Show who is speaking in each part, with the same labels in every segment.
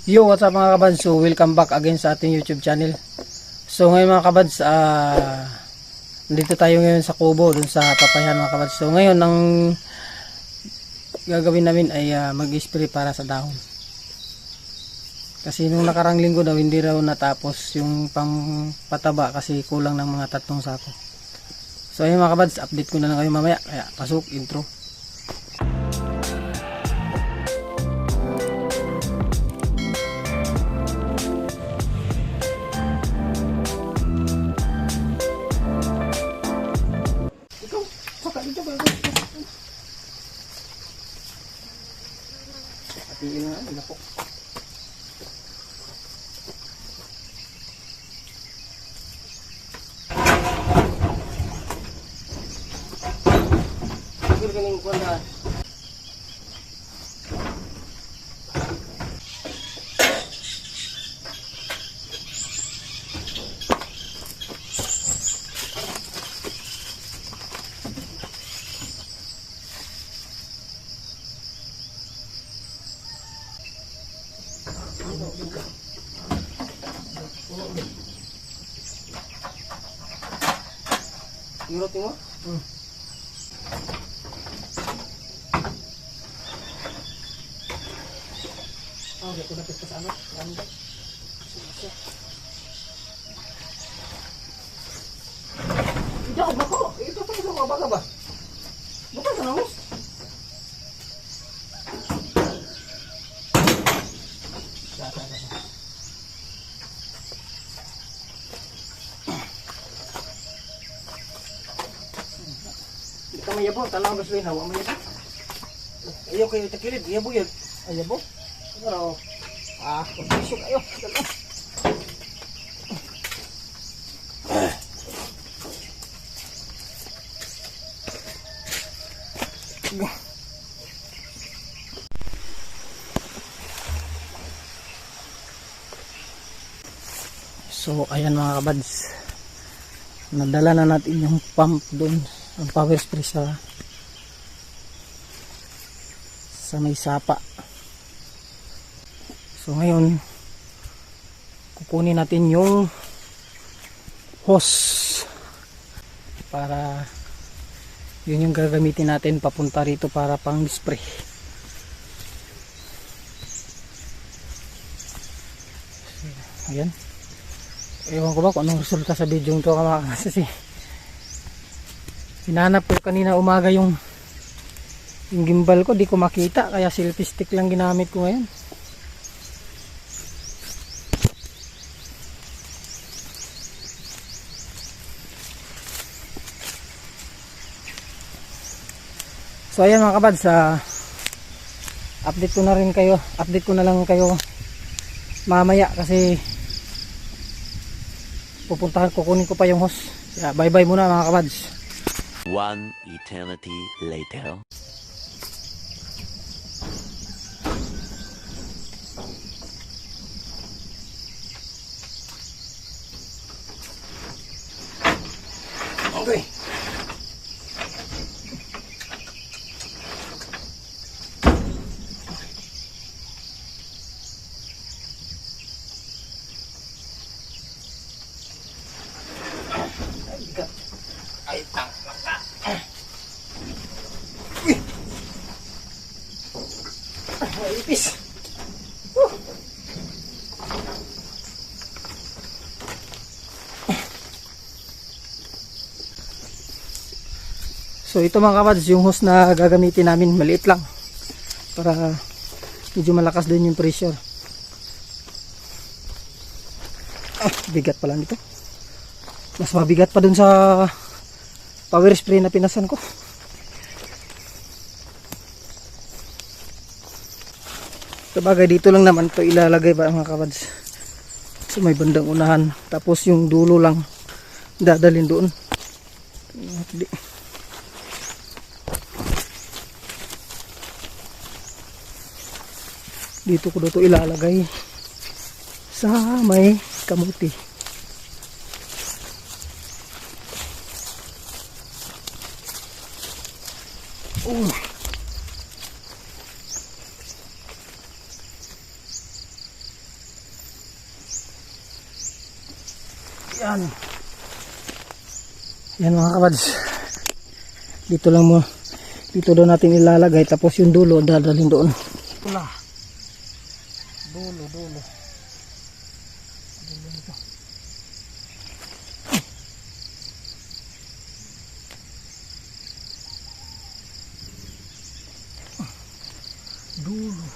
Speaker 1: Yo, what's up mga kabads? So, welcome back again sa ating YouTube channel. So, ngayon mga kabads, nandito tayo ngayon sa kubo, dun sa papayan mga kabads. So, ngayon, ang gagawin namin ay mag-spray para sa dahon. Kasi nung nakarang linggo daw, hindi raw natapos yung pang pataba kasi kulang ng mga 3 sako. So, ayun mga kabads, update ko na lang kayo mamaya. Kaya, pasok, intro. Tingin nga, wala po. Siguro ganing ko na. Yurot mo? Oh, dito na pito sa ano? Ito ba ko? Ito pa ito ba ba? Bukan sa nangos. Mayabo, tanang baslin hawa mayabo. Ayo kayo takilid, yabo yun. Ayabo. Pero komplisyo kayo. So, ayan mga kabads. Nadala na natin yung pump doon. Ang power spray sa may sapa. So ngayon kukunin natin yung hose para yun yung gagamitin natin papunta rito para pang spray. So, ayan. Ewan ko ba kung anong resulta sa video ito kasi hinanap ko kanina umaga yung gimbal ko, di ko makita kaya selfie stick lang ginamit ko ngayon. So ayan mga kabads, update ko na lang kayo mamaya kasi kukunin ko pa yung hose. Bye bye muna mga kabads.
Speaker 2: One eternity later.
Speaker 1: Okay. Ay, ipis. So ito mga kabads, yung hose na gagamitin namin, maliit lang para medyo malakas din yung pressure. Bigat pala nito. Mas mabigat pa dun sa power spray na pinasan ko. Sabagay dito lang naman to ilalagay ba mga kabads, so may bandang unahan tapos yung dulo lang dadalhin doon. Dito ko dito ilalagay sa may kamuti. Yan. Yan mga kabads. Dito lang mo. Dito daw natin ilalagay. Tapos yung dulo dadalhin doon. Pula. Dulo. Dulo ito. Dulo.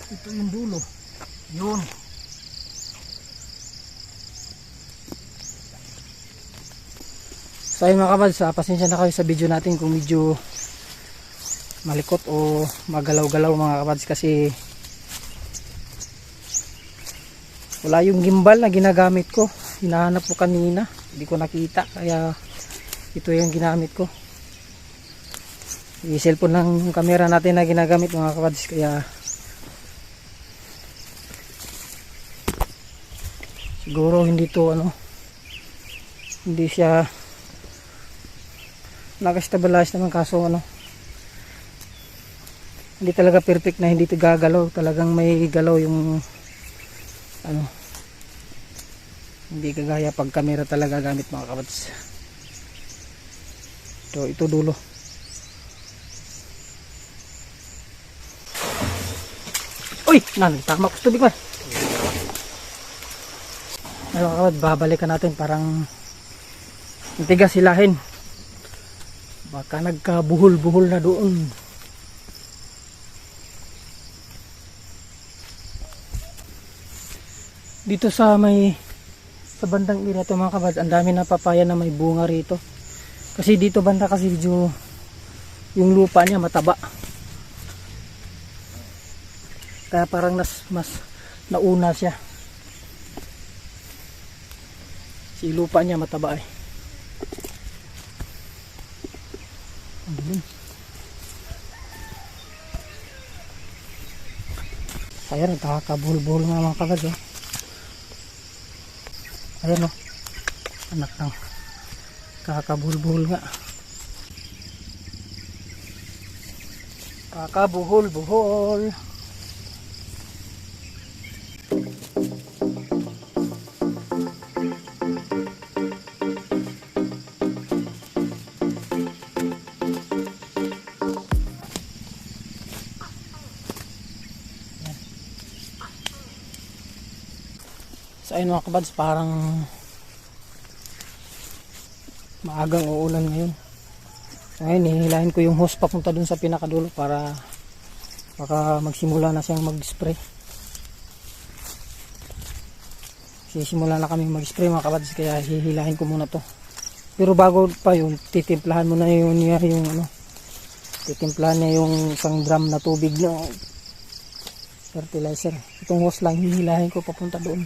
Speaker 1: Ito yung dulo. Yun. So ayun mga kabads, pasensya na kayo sa video natin kung medyo malikot o magalaw-galaw mga kabads kasi wala yung gimbal na ginagamit ko. Hinahanap ko kanina, hindi ko nakita kaya ito yung ginamit ko. Yung cellphone lang yung camera natin na ginagamit mga kabads kaya siguro hindi to hindi siya naka-stabilize naman kaso hindi talaga perfect na hindi ito gagalaw, talagang may galaw yung hindi kagaya pag camera talaga gamit mga kabats. Ito dulo. Uy! Tama ko tubig man. Ayun mga kabats, babalikan natin parang natigas silahin. Baka nagkabuhol-buhol na doon. Dito sa bandang area to mga kabads, ang dami na papaya na may bunga rito. Kasi dito banda kasi medyo yung lupa niya mataba. Kaya parang mas nauna siya. Si lupa niya mataba eh. Ayan, nakakabuhol-buhol nga mga kabads oh. Ayan oh, anak ng kakabuhol-buhol nga. Kakabuhol-buhol. So ayun mga kabads, parang maagang uulan ngayon. So ngayon hihilahin ko yung hose papunta dun sa pinakadulo para baka magsimula na siyang mag-spray. Sisimula na kami mag-spray mga kabads kaya hihilahin ko muna to. Pero bago pa yun, titimplahan muna titimplahan niya yung isang drum na tubig na fertilizer. Itong hose lang hihilahin ko papunta doon.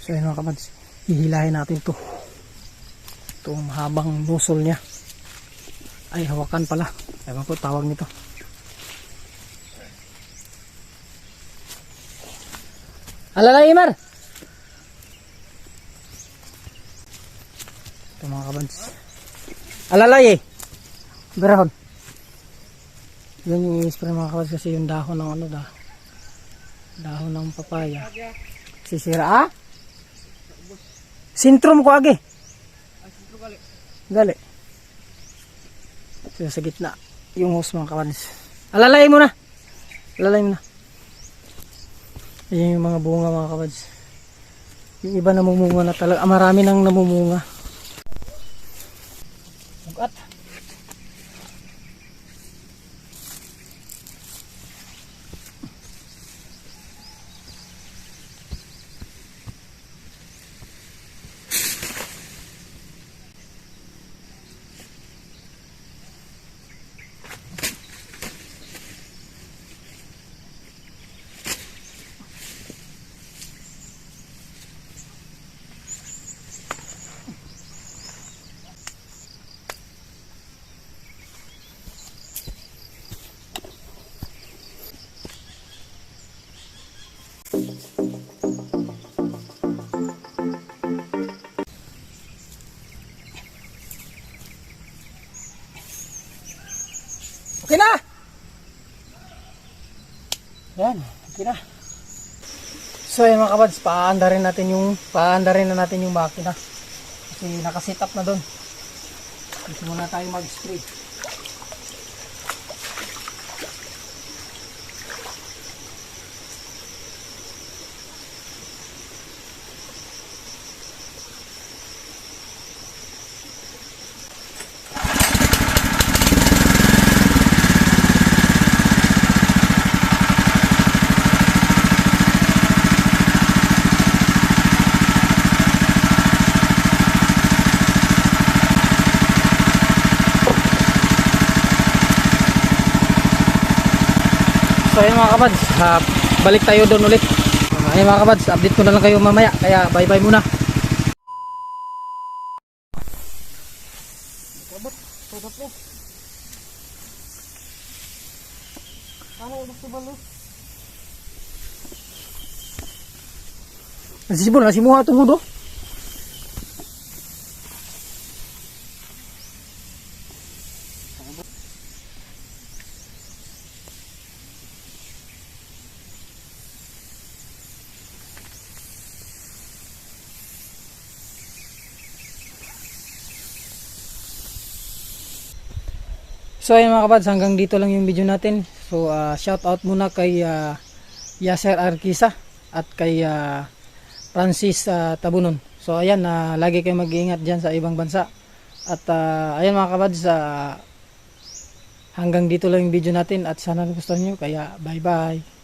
Speaker 1: So yun mga kabads, hihilahin natin to. Itong mahabang nozzle nya. Ay, hawakan pala. Ewan ko tawag nito. Alalay Imar! Ito mga kabads. Alalay eh! Berahon. Yan yung i-spray mga kabads kasi yung dahon ng dahon ng papaya. Sisira ah? Sintrom ko agi. Gali. So, sa gitna. Yung hose mga kawanis. Alalay mo na. Alalay mo na. Ayan yung mga bunga mga kawanis. Yung iba namumunga na talaga. Marami nang namumunga. Bugat. Okay na! Yan, okay na. So yun mga kabads, paandarin na natin yung makina. Kasi nakasit up na doon. Gusto muna tayo mag-spray. So ayun mga kabads, balik tayo doon ulit. Ayun mga kabads, update ko na lang kayo mamaya. Kaya bye bye muna. Nasisibol, nasimuha itong hudo. So ayun mga kabads, hanggang dito lang yung video natin. So shout out muna kay Yasser Arquisa at kay Francis Tabunon. So ayan, lagi kayo mag-iingat dyan sa ibang bansa. At ayan mga kabads, hanggang dito lang yung video natin at sana gusto nyo. Kaya bye bye.